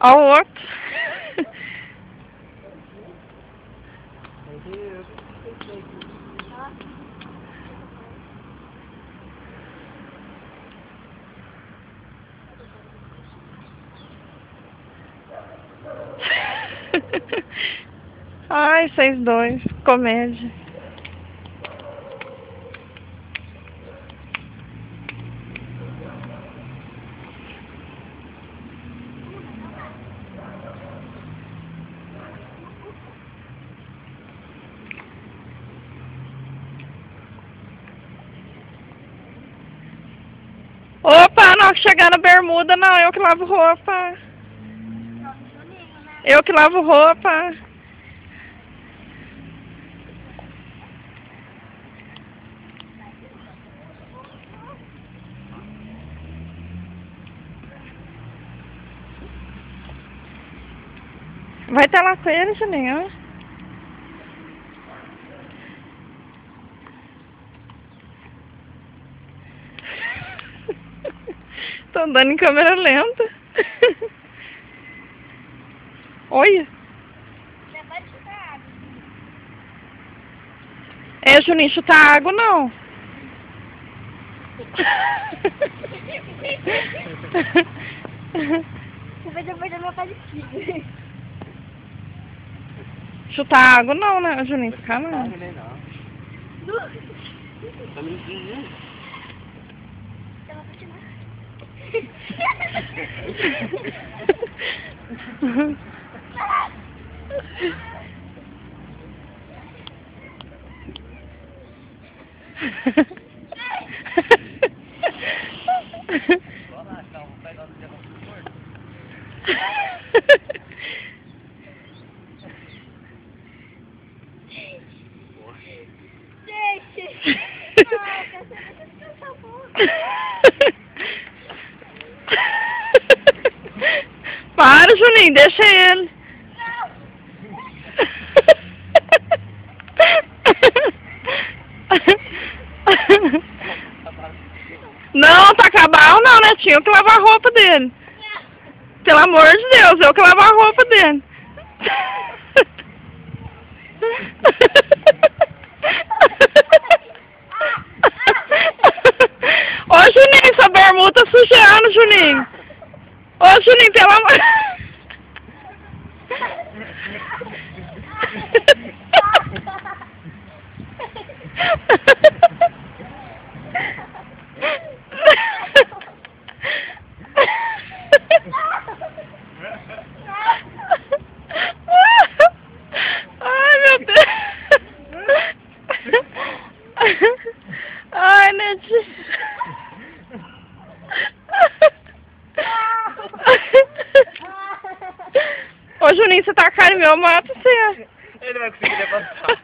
Ó o outro. Ai, vocês dois. Comédia. Opa, não chegar na bermuda não, eu que lavo roupa. Eu que lavo roupa. Vai estar lá com ele, Juninho. Tô andando em câmera lenta. Olha. É, Juninho, chutar água não. Você vai perder meu parecido. Chutar água não, né, Juninho? Ficar não. Tá mentindo. Eu vou continuar. Deixa. Para, Juninho, deixa ele. Não, tá acabado não, Netinho, eu que lavo a roupa dele. Pelo amor de Deus, eu que lavo a roupa dele. Ô, Juninho, sua bermuda tá sujando, Juninho. Ô, Juninho, pelo amor... Ai, meu Deus. Ai, Netinho. Ô, Juninho, você tá caindo meu, mata você. Ele vai conseguir levantar.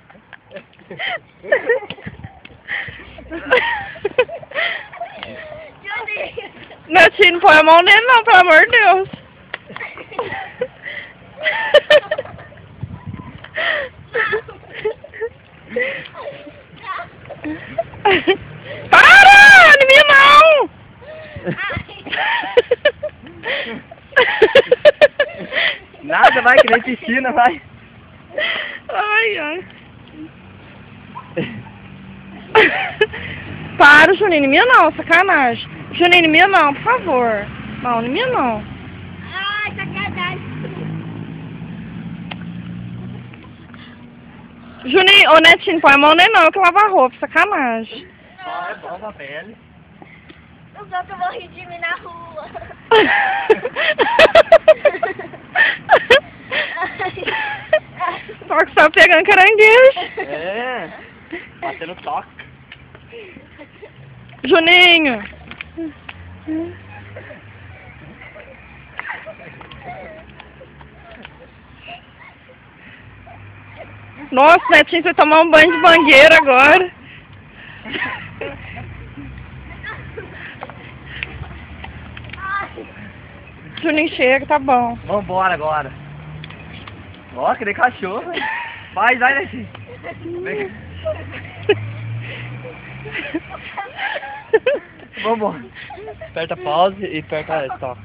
Netinho, não põe a mão nele não, pelo amor de Deus. Para! Em mim não! Nada, vai, que nem piscina, vai. Ai, ai. Para, Juninho, em mim não, sacanagem. Juninho, em mim não, por favor. Não, em mim não. Ai, sacanagem. Juninho, ô Netinho, põe a mão nele não, eu que lavo a roupa, sacanagem. É bom pra pele. Os outros vão rir de mim na rua. Só que só pegando caranguejo. É. Batendo toque. Juninho. Nossa, Netinho, você tomar um banho de bangueira agora. Juninho, chega, tá bom. Vambora agora. Ó, que nem cachorro. Vai, Netinho. Vem. Vambora. Aperta pause e aperta stop.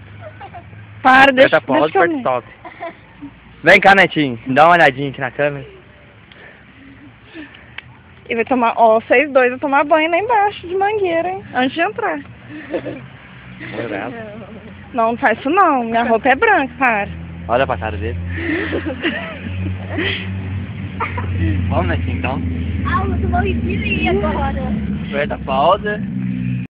Para, deixa, Aperta pause, deixa eu aperta ver. stop. Vem cá, Netinho. Dá uma olhadinha aqui na câmera. E vai tomar, ó, vocês dois vão tomar banho lá embaixo de mangueira, hein? Antes de entrar. Não, não faz isso não. Minha roupa é branca, para. Olha pra cara dele. Vamos, Netinho, então. Ah, eu tô morrendo de rir agora. Aperta pausa.